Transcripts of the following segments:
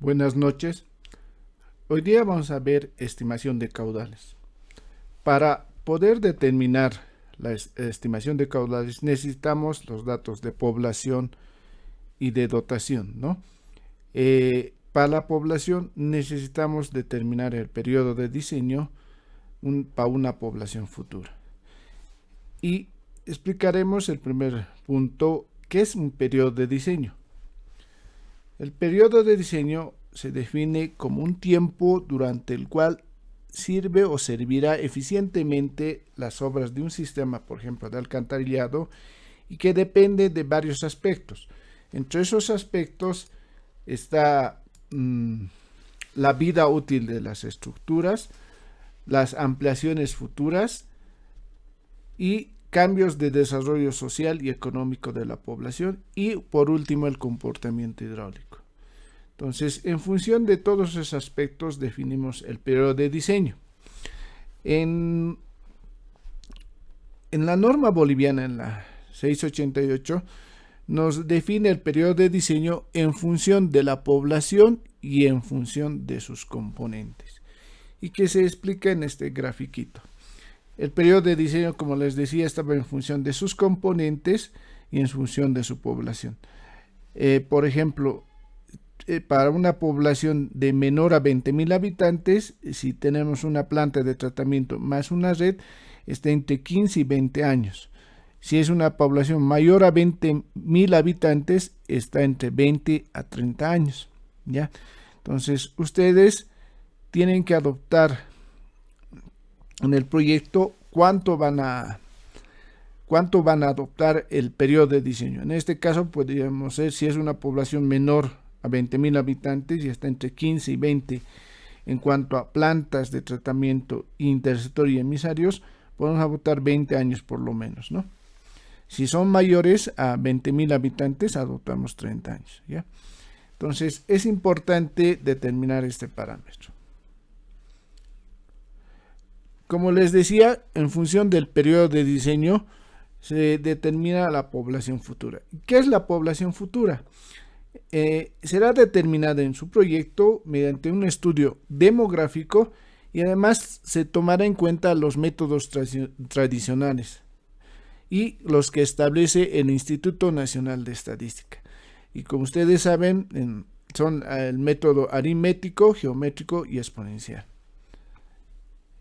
Buenas noches. Hoy día vamos a ver estimación de caudales. Para poder determinar la estimación de caudales necesitamos los datos de población y de dotación, ¿no? Para la población necesitamos determinar el periodo de diseño para una población futura. Y explicaremos el primer punto, ¿qué es un periodo de diseño? El periodo de diseño se define como un tiempo durante el cual sirve o servirá eficientemente las obras de un sistema, por ejemplo, de alcantarillado, y que depende de varios aspectos. Entre esos aspectos está la vida útil de las estructuras, las ampliaciones futuras y cambios de desarrollo social y económico de la población y, por último, el comportamiento hidráulico. Entonces, en función de todos esos aspectos, definimos el periodo de diseño. En la norma boliviana, en la 688, nos define el periodo de diseño en función de la población y en función de sus componentes, y que se explica en este grafiquito. El periodo de diseño, como les decía, estaba en función de sus componentes y en función de su población. Por ejemplo, para una población de menor a 20.000 habitantes, si tenemos una planta de tratamiento más una red, está entre 15 y 20 años. Si es una población mayor a 20.000 habitantes, está entre 20 a 30 años. ¿Ya? Entonces, ustedes tienen que adoptar en el proyecto cuánto van a adoptar el periodo de diseño. En este caso, podríamos ser, si es una población menor a 20.000 habitantes y está entre 15 y 20 en cuanto a plantas de tratamiento, interceptor y emisarios, podemos adoptar 20 años por lo menos, ¿no? Si son mayores a 20.000 habitantes, adoptamos 30 años, ¿ya? Entonces, es importante determinar este parámetro. Como les decía, en función del periodo de diseño, se determina la población futura. ¿Qué es la población futura? Será determinada en su proyecto mediante un estudio demográfico y además se tomará en cuenta los métodos tradicionales y los que establece el Instituto Nacional de Estadística. Y como ustedes saben, son el método aritmético, geométrico y exponencial.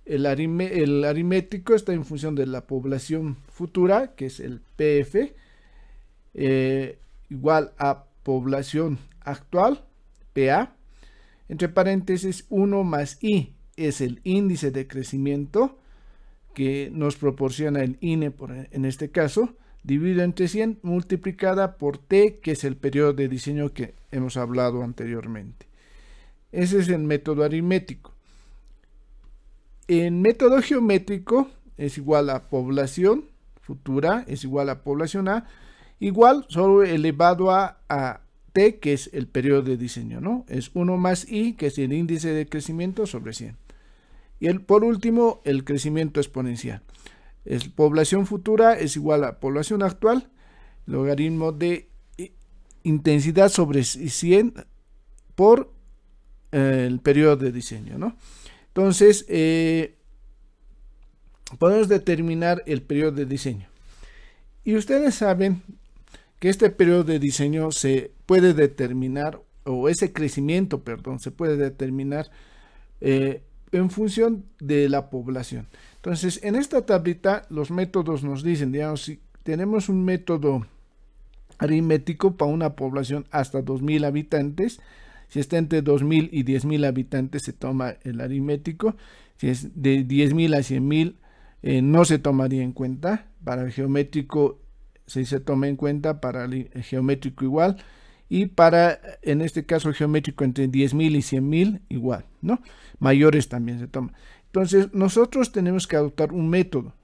El aritmético está en función de la población futura, que es el PF, igual a población actual, PA, entre paréntesis 1 más I es el índice de crecimiento que nos proporciona el INE en este caso, dividido entre 100 multiplicada por T, que es el periodo de diseño que hemos hablado anteriormente. Ese es el método aritmético. El método geométrico es igual a población futura, es igual a población A, igual solo elevado a T, que es el periodo de diseño, ¿no? Es 1 más I, que es el índice de crecimiento sobre 100. Y por último, el crecimiento exponencial. Población futura es igual a población actual, logaritmo de intensidad sobre 100 por el periodo de diseño, ¿no? Entonces, podemos determinar el periodo de diseño. Y ustedes saben que este periodo de diseño se puede determinar, o ese crecimiento, perdón, se puede determinar en función de la población. Entonces, en esta tablita, los métodos nos dicen, digamos, si tenemos un método aritmético para una población hasta 2.000 habitantes, si está entre 2.000 y 10.000 habitantes se toma el aritmético, si es de 10.000 a 100.000 no se tomaría en cuenta, para el geométrico sí se toma en cuenta, para el geométrico igual, y para, en este caso geométrico entre 10.000 y 100.000 igual, ¿no? Mayores también se toma. Entonces nosotros tenemos que adoptar un método,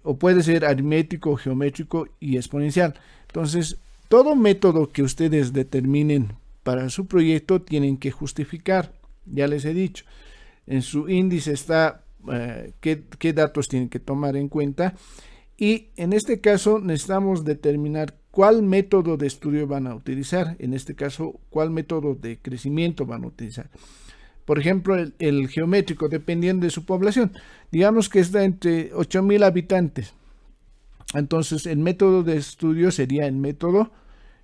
o puede ser aritmético, geométrico y exponencial. Entonces todo método que ustedes determinen para su proyecto tienen que justificar, ya les he dicho, en su índice está qué datos tienen que tomar en cuenta, y en este caso necesitamos determinar cuál método de estudio van a utilizar. En este caso, cuál método de crecimiento van a utilizar. Por ejemplo, el geométrico, dependiendo de su población. Digamos que está entre 8.000 habitantes. Entonces, el método de estudio sería el método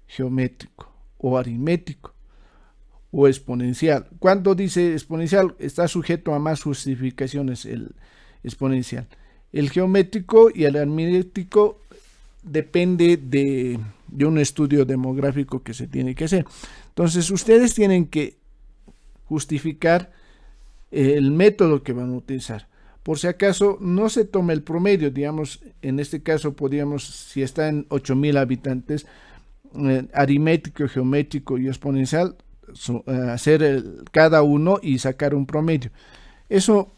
geométrico o aritmético o exponencial. Cuando dice exponencial, está sujeto a más justificaciones el exponencial. El geométrico y el aritmético depende de un estudio demográfico que se tiene que hacer. Entonces, ustedes tienen que justificar el método que van a utilizar. Por si acaso no se toma el promedio, digamos, en este caso podríamos, si está en 8.000 habitantes, aritmético, geométrico y exponencial, hacer cada uno y sacar un promedio. Eso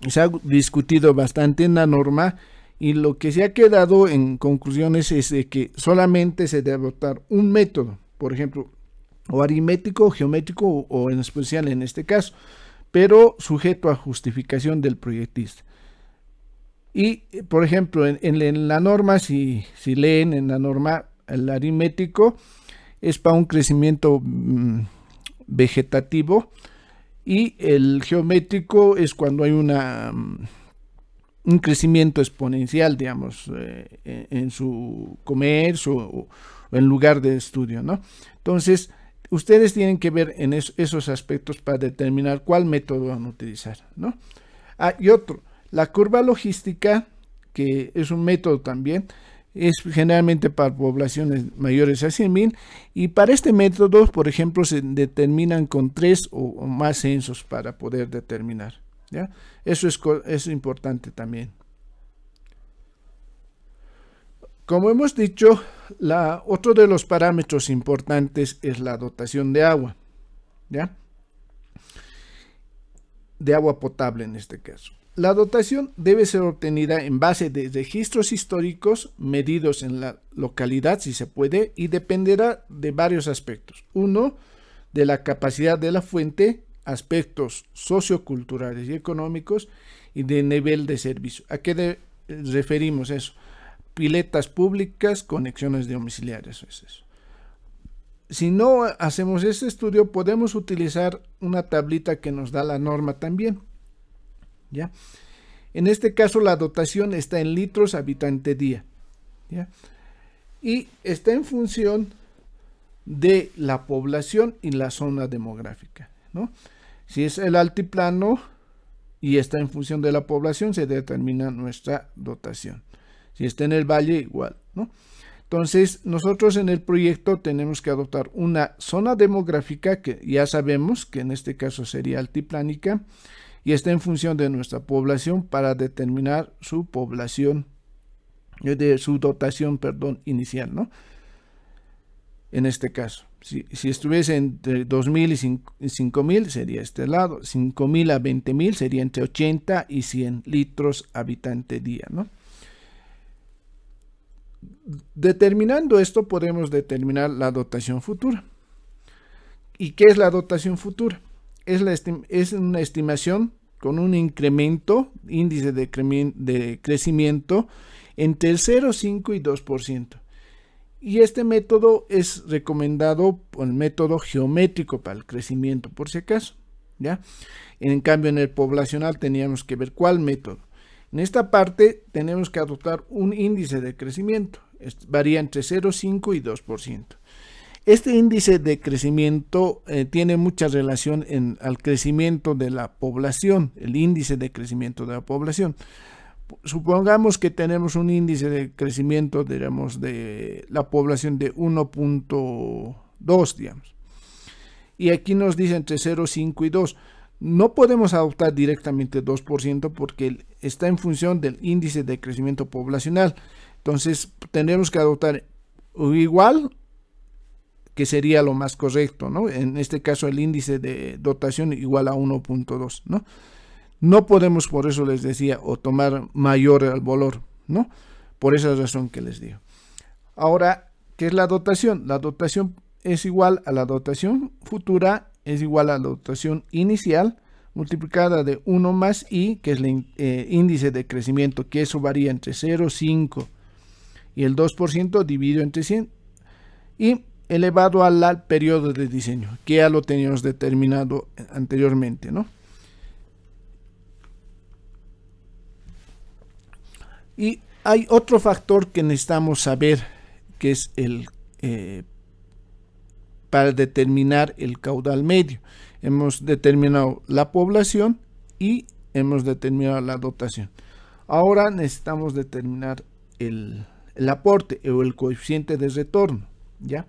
se ha discutido bastante en la norma y lo que se ha quedado en conclusiones es de que solamente se debe adoptar un método, por ejemplo, o aritmético, geométrico o en especial en este caso, pero sujeto a justificación del proyectista. Y, por ejemplo, en la norma, si leen en la norma, el aritmético es para un crecimiento vegetativo y el geométrico es cuando hay un crecimiento exponencial, digamos, en su comercio o en lugar de estudio, ¿no? Entonces, ustedes tienen que ver en esos aspectos para determinar cuál método van a utilizar, ¿no? Y otro, la curva logística, que es un método también, es generalmente para poblaciones mayores a 100.000 y para este método, por ejemplo, se determinan con 3 o más censos para poder determinar, ¿ya? Eso es importante también. Como hemos dicho, otro de los parámetros importantes es la dotación de agua, ¿ya? De agua potable en este caso. La dotación debe ser obtenida en base de registros históricos medidos en la localidad, si se puede, y dependerá de varios aspectos. Uno, de la capacidad de la fuente, aspectos socioculturales y económicos, y de nivel de servicio. ¿A qué referimos eso? Piletas públicas, conexiones domiciliarias. Es eso. Si no hacemos este estudio, podemos utilizar una tablita que nos da la norma también, ¿ya? En este caso, la dotación está en litros habitante día, ¿ya? Y está en función de la población y la zona demográfica, ¿no? Si es el altiplano y está en función de la población, se determina nuestra dotación. Si está en el valle, igual, ¿no? Entonces, nosotros en el proyecto tenemos que adoptar una zona demográfica que ya sabemos que en este caso sería altiplánica y está en función de nuestra población para determinar su población, su dotación, inicial, ¿no? En este caso, si estuviese entre 2.000 y 5.000 sería este lado, 5.000 a 20.000 sería entre 80 y 100 litros habitante día, ¿no? Determinando esto podemos determinar la dotación futura. ¿Y qué es la dotación futura? Es una estimación con un incremento, índice de crecimiento entre el 0,5 y 2%. Y este método es recomendado por el método geométrico para el crecimiento, por si acaso, ¿ya? En cambio, en el poblacional teníamos que ver cuál método. En esta parte tenemos que adoptar un índice de crecimiento, varía entre 0,5 y 2%. Este índice de crecimiento tiene mucha relación al crecimiento de la población, el índice de crecimiento de la población. Supongamos que tenemos un índice de crecimiento, digamos, de la población de 1.2, digamos. Y aquí nos dice entre 0,5 y 2. No podemos adoptar directamente 2% porque está en función del índice de crecimiento poblacional. Entonces, tenemos que adoptar igual, que sería lo más correcto, ¿no? En este caso, el índice de dotación igual a 1.2, ¿no? No podemos, por eso les decía, o tomar mayor al valor, ¿no? Por esa razón que les digo. Ahora, ¿qué es la dotación? La dotación es igual a la dotación futura, es igual a la dotación inicial, multiplicada de 1 más I, que es el índice de crecimiento, que eso varía entre 0,5 y el 2% dividido entre 100 y elevado al periodo de diseño, que ya lo teníamos determinado anteriormente, ¿no? Y hay otro factor que necesitamos saber, que es para determinar el caudal medio. Hemos determinado la población y hemos determinado la dotación. Ahora necesitamos determinar el aporte o el coeficiente de retorno, ¿ya?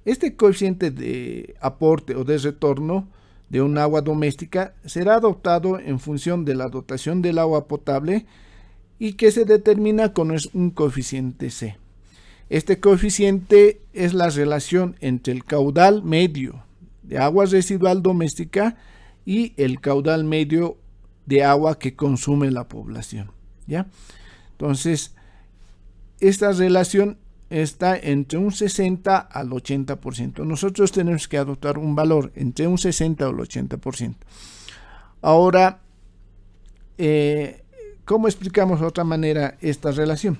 Este coeficiente de aporte o de retorno de un agua doméstica será adoptado en función de la dotación del agua potable y que se determina con un coeficiente C. Este coeficiente es la relación entre el caudal medio de agua residual doméstica y el caudal medio de agua que consume la población, ¿ya? Entonces, esta relación está entre un 60 al 80%. Nosotros tenemos que adoptar un valor entre un 60 al 80%. Ahora, ¿cómo explicamos de otra manera esta relación?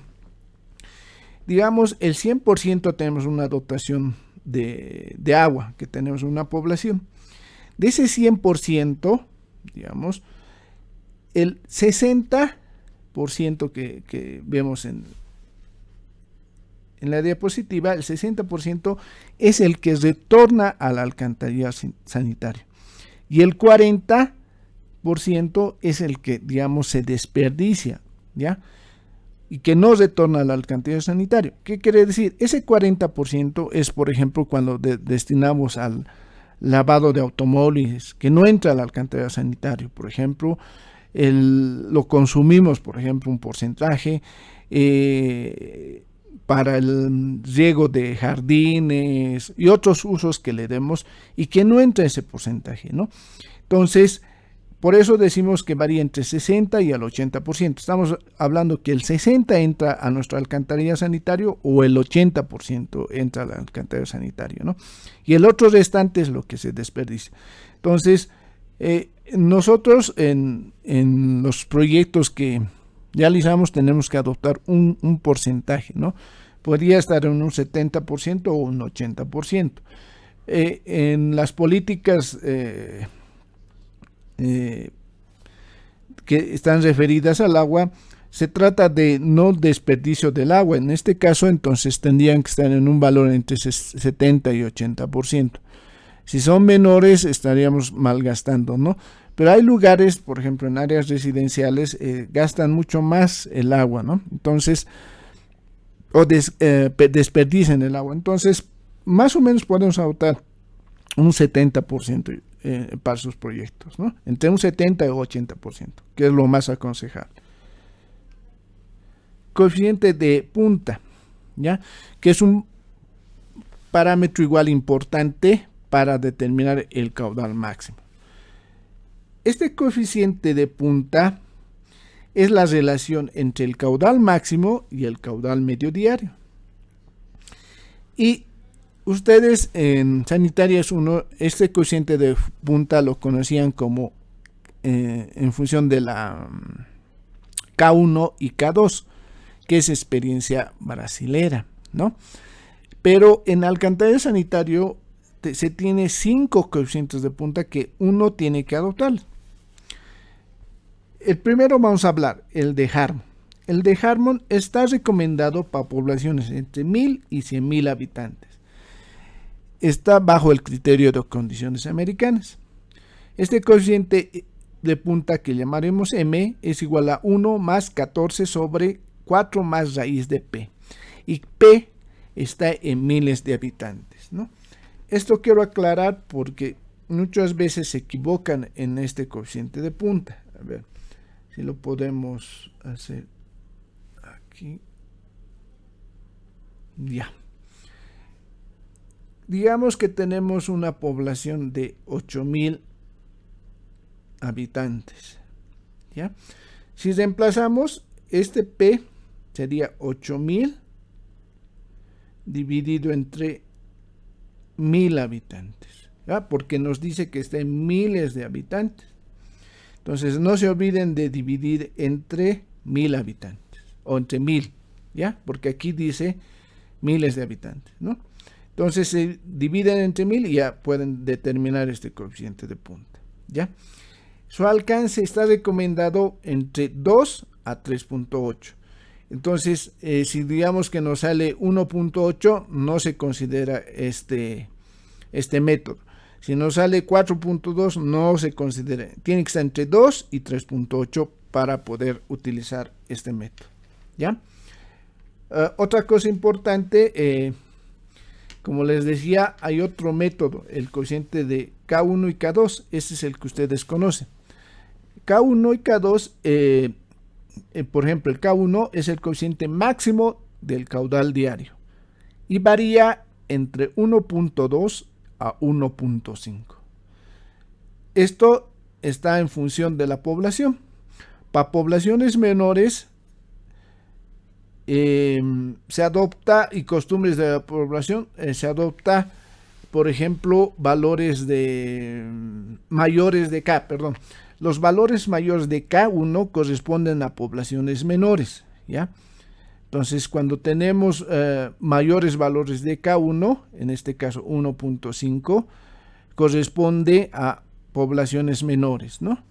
Digamos, el 100% tenemos una dotación de agua, que tenemos una población. De ese 100%, digamos, el 60% que vemos en la diapositiva, el 60% es el que retorna al alcantarillado sanitario. Y el 40% es el que, digamos, se desperdicia, ¿ya? Y que no retorna al alcantarillado sanitario. ¿Qué quiere decir? Ese 40% es, por ejemplo, cuando destinamos al lavado de automóviles, que no entra al alcantarillado sanitario. Por ejemplo, lo consumimos, por ejemplo, un porcentaje para el riego de jardines y otros usos que le demos y que no entra ese porcentaje, ¿no? Entonces, por eso decimos que varía entre 60 y al 80%. Estamos hablando que el 60 entra a nuestro alcantarillado sanitario o el 80% entra al alcantarillado sanitario, ¿no? Y el otro restante es lo que se desperdicia. Entonces, nosotros en los proyectos que realizamos tenemos que adoptar un porcentaje, ¿no? Podría estar en un 70% o un 80%. En las políticas que están referidas al agua, se trata de no desperdicio del agua. En este caso, entonces, tendrían que estar en un valor entre 70 y 80%. Si son menores, estaríamos malgastando, ¿no? Pero hay lugares, por ejemplo, en áreas residenciales, gastan mucho más el agua, ¿no? Entonces, o desperdician el agua. Entonces, más o menos podemos adoptar un 70% para sus proyectos, ¿no? Entre un 70 y 80%, que es lo más aconsejable. Coeficiente de punta, ¿ya? Que es un parámetro igual importante para determinar el caudal máximo. Este coeficiente de punta es la relación entre el caudal máximo y el caudal medio diario. Y ustedes en Sanitarias 1, este coeficiente de punta lo conocían como en función de la K1 y K2, que es experiencia brasilera, ¿no? Pero en alcantarillado sanitario se tiene 5 coeficientes de punta que uno tiene que adoptar. El primero vamos a hablar, el de Harmon. El de Harmon está recomendado para poblaciones entre 1000 y 100,000 habitantes. Está bajo el criterio de condiciones americanas. Este coeficiente de punta que llamaremos M es igual a 1 más 14 sobre 4 más raíz de P. Y P está en miles de habitantes, ¿no? Esto quiero aclarar porque muchas veces se equivocan en este coeficiente de punta. A ver si lo podemos hacer aquí. Ya. Digamos que tenemos una población de 8,000 habitantes, ¿ya? Si reemplazamos, este P sería 8,000 dividido entre 1000 habitantes, ¿ya? Porque nos dice que está en miles de habitantes. Entonces no se olviden de dividir entre 1000 habitantes o entre 1000, ¿ya? Porque aquí dice miles de habitantes, ¿no? Entonces se dividen entre 1000 y ya pueden determinar este coeficiente de punta, ¿ya? Su alcance está recomendado entre 2 a 3.8. Entonces, si digamos que nos sale 1.8, no se considera este método. Si nos sale 4.2, no se considera. Tiene que estar entre 2 y 3.8 para poder utilizar este método, ¿ya? Otra cosa importante, como les decía, hay otro método, el coeficiente de K1 y K2. Este es el que ustedes conocen. K1 y K2, por ejemplo, el K1 es el coeficiente máximo del caudal diario y varía entre 1.2 a 1.5. Esto está en función de la población. Para poblaciones menores se adopta, y costumbres de la población, se adopta, por ejemplo, valores de mayores de K, perdón. Los valores mayores de K1 corresponden a poblaciones menores, ¿ya? Entonces, cuando tenemos mayores valores de K1, en este caso 1.5, corresponde a poblaciones menores, ¿no?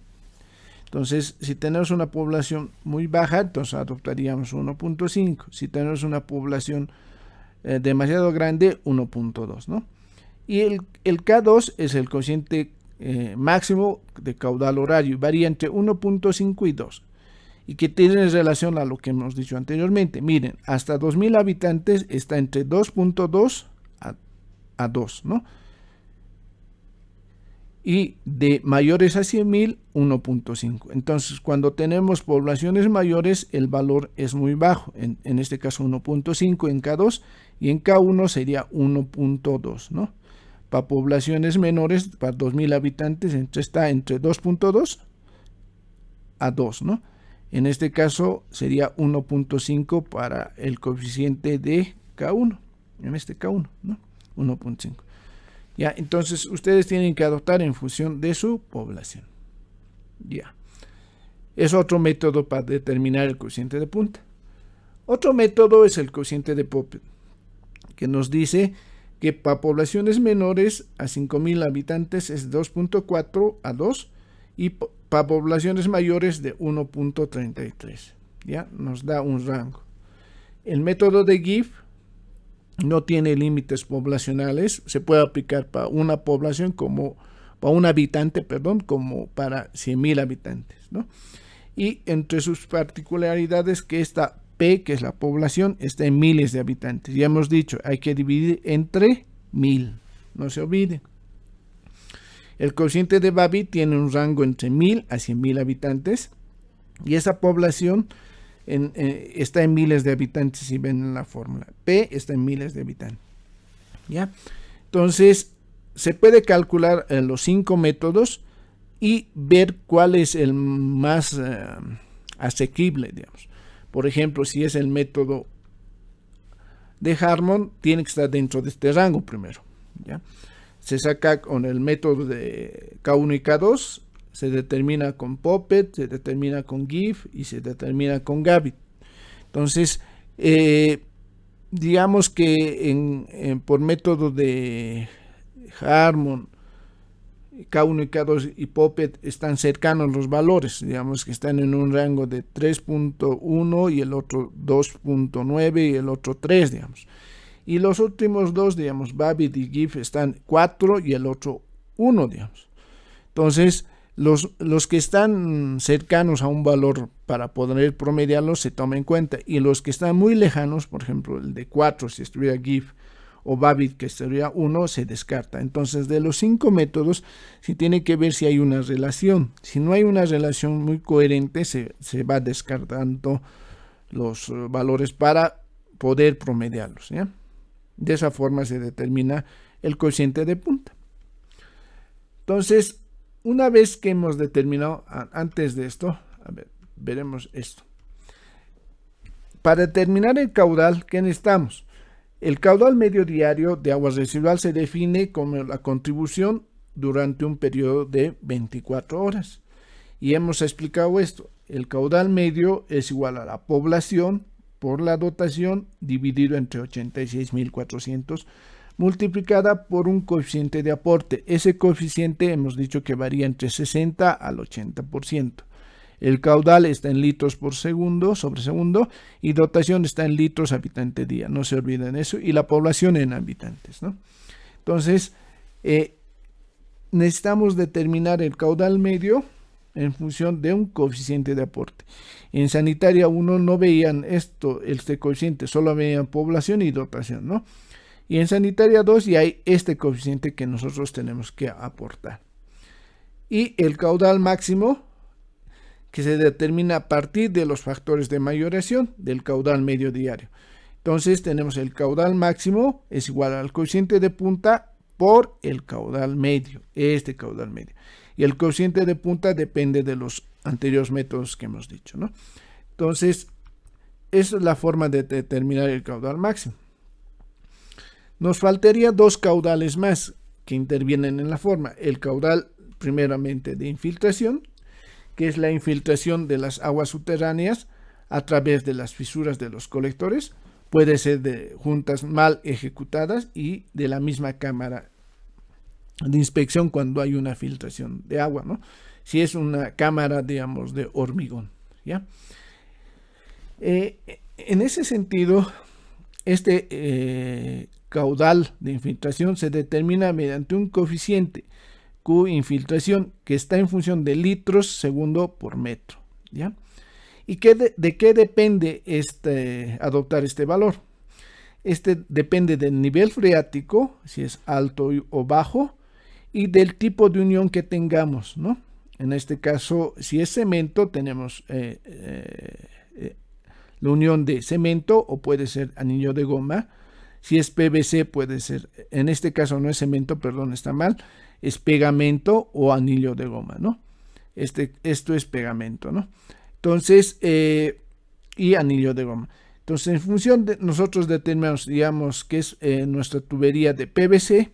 Entonces, si tenemos una población muy baja, entonces adoptaríamos 1.5. Si tenemos una población demasiado grande, 1.2, ¿no? Y el K2 es el coeficiente máximo de caudal horario, varía entre 1.5 y 2, y que tiene relación a lo que hemos dicho anteriormente. Miren, hasta 2000 habitantes está entre 2.2 a 2, ¿no? Y de mayores a 100.000, 1.5. Entonces, cuando tenemos poblaciones mayores, el valor es muy bajo, en este caso 1.5 en K2, y en K1 sería 1.2, ¿no? Para poblaciones menores, para 2000 habitantes, está entre 2.2 a 2, ¿no? En este caso sería 1.5 para el coeficiente de K1, en este K1, ¿no? 1.5. Ya, entonces ustedes tienen que adoptar en función de su población. Ya. Es otro método para determinar el coeficiente de punta. Otro método es el coeficiente de Poppet, que nos dice que para poblaciones menores a 5.000 habitantes es 2.4 a 2 y para poblaciones mayores de 1.33. Ya, nos da un rango. El método de GIF no tiene límites poblacionales, se puede aplicar para una población como para un habitante, perdón, como para 100.000 habitantes, ¿no? Y entre sus particularidades que esta P, que es la población, está en miles de habitantes. Ya hemos dicho, hay que dividir entre 1000, no se olviden. El coeficiente de Babi tiene un rango entre 1000 a 100.000 habitantes y esa población está en miles de habitantes, si ven en la fórmula. P está en miles de habitantes, ¿ya? Entonces, se puede calcular los 5 métodos y ver cuál es el más asequible, digamos. Por ejemplo, si es el método de Harmon, tiene que estar dentro de este rango primero, ¿ya? Se saca con el método de K1 y K2, se determina con Poppet, se determina con GIF y se determina con Gabit. Entonces, digamos que por método de Harmon, K1 y K2 y Poppet están cercanos los valores, digamos que están en un rango de 3.1 y el otro 2.9 y el otro 3, digamos. Y los últimos dos, digamos, Babbitt y GIF están 4 y el otro 1, digamos. Entonces, los que están cercanos a un valor para poder promediarlos se toman en cuenta, y los que están muy lejanos, por ejemplo el de 4 si estuviera GIF o Babbitt que sería 1, se descarta. Entonces de los 5 métodos se tiene que ver si hay una relación. Si no hay una relación muy coherente, se va descartando los valores para poder promediarlos, ¿ya? De esa forma se determina el coeficiente de punta. Entonces, una vez que hemos determinado, antes de esto, a ver, veremos esto. Para determinar el caudal, ¿qué necesitamos? El caudal medio diario de agua residual se define como la contribución durante un periodo de 24 horas. Y hemos explicado esto. El caudal medio es igual a la población por la dotación dividido entre 86.400 multiplicada por un coeficiente de aporte. Ese coeficiente hemos dicho que varía entre 60 al 80%. El caudal está en litros por segundo sobre segundo y dotación está en litros habitante día. No se olviden eso. Y la población en habitantes, ¿no? Entonces, necesitamos determinar el caudal medio en función de un coeficiente de aporte. En sanitaria 1 no veían este coeficiente, solo veían población y dotación, ¿no? Y en sanitaria 2 ya hay este coeficiente que nosotros tenemos que aportar. Y el caudal máximo, que se determina a partir de los factores de mayoración del caudal medio diario. Entonces tenemos el caudal máximo es igual al coeficiente de punta por el caudal medio, este caudal medio. Y el coeficiente de punta depende de los anteriores métodos que hemos dicho, ¿no? Entonces, esa es la forma de determinar el caudal máximo. Nos faltaría dos caudales más que intervienen en la forma. El caudal, primeramente, de infiltración, que es la infiltración de las aguas subterráneas a través de las fisuras de los colectores. Puede ser de juntas mal ejecutadas y de la misma cámara de inspección cuando hay una filtración de agua, ¿no? Si es una cámara, digamos, de hormigón, ¿ya? En ese sentido, este caudal de infiltración se determina mediante un coeficiente Q infiltración que está en función de litros segundo por metro, ¿ya? ¿Y de qué depende adoptar este valor? Este depende del nivel freático, si es alto o bajo, y del tipo de unión que tengamos, ¿no? En este caso, si es cemento, tenemos la unión de cemento o puede ser anillo de goma. Si es PVC, puede ser, en este caso no es cemento, perdón, está mal, es pegamento o anillo de goma, ¿no? Esto es pegamento, ¿no? Entonces, y anillo de goma. Entonces, en función de nosotros determinamos, digamos, que es nuestra tubería de PVC,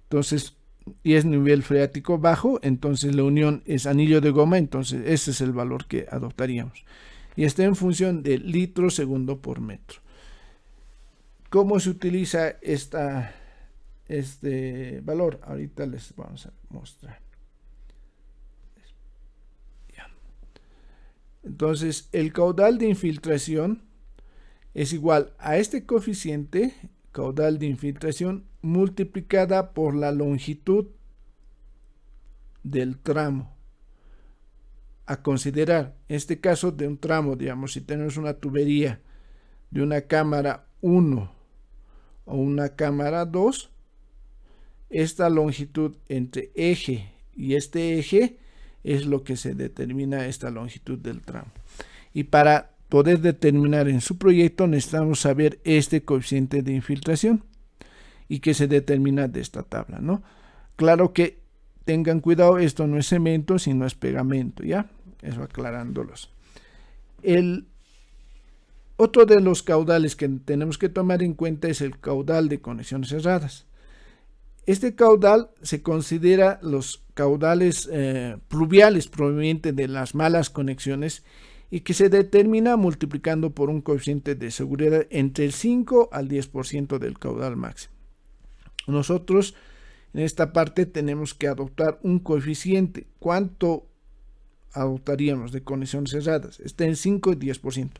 entonces, y es nivel freático bajo, entonces la unión es anillo de goma, entonces ese es el valor que adoptaríamos. Y está en función de litros segundo por metro. ¿Cómo se utiliza este valor? Ahorita les vamos a mostrar. Entonces, el caudal de infiltración es igual a este coeficiente, caudal de infiltración, multiplicada por la longitud del tramo a considerar. En este caso de un tramo, digamos, si tenemos una tubería de una cámara 1 o una cámara 2, esta longitud entre eje y este eje es lo que se determina esta longitud del tramo. Y para poder determinar en su proyecto necesitamos saber este coeficiente de infiltración y que se determina de esta tabla, ¿no? Claro que tengan cuidado, esto no es cemento, sino es pegamento, ¿ya? Eso aclarándolos. Otro de los caudales que tenemos que tomar en cuenta es el caudal de conexiones cerradas. Este caudal se considera los caudales pluviales provenientes de las malas conexiones y que se determina multiplicando por un coeficiente de seguridad entre el 5 al 10% del caudal máximo. Nosotros en esta parte tenemos que adoptar un coeficiente. ¿Cuánto adoptaríamos de conexiones cerradas? Está en 5 y 10%.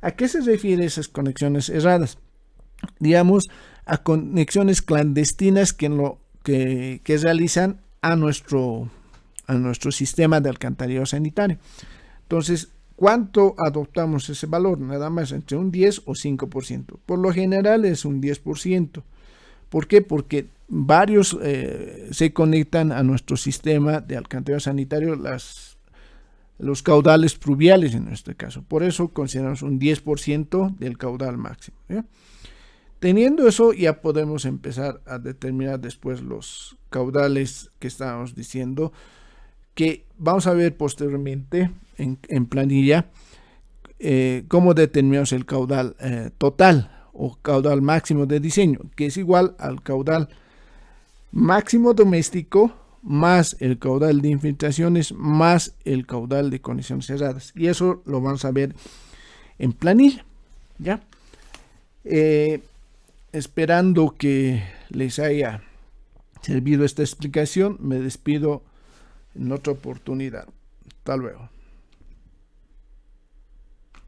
¿A qué se refiere esas conexiones cerradas? Digamos, a conexiones clandestinas que realizan a nuestro sistema de alcantarillado sanitario. Entonces, ¿cuánto adoptamos ese valor? Nada más entre un 10 o 5%. Por lo general es un 10%. ¿Por qué? Porque varios se conectan a nuestro sistema de alcantarillado sanitario, los caudales pluviales en este caso. Por eso consideramos un 10% del caudal máximo, ¿ya? Teniendo eso, ya podemos empezar a determinar después los caudales que estábamos diciendo, que vamos a ver posteriormente en planilla cómo determinamos el caudal total o caudal máximo de diseño, que es igual al caudal máximo doméstico más el caudal de infiltraciones más el caudal de conexiones cerradas. Y eso lo vamos a ver en planilla, ¿Ya? Esperando que les haya servido esta explicación, me despido en otra oportunidad. Hasta luego.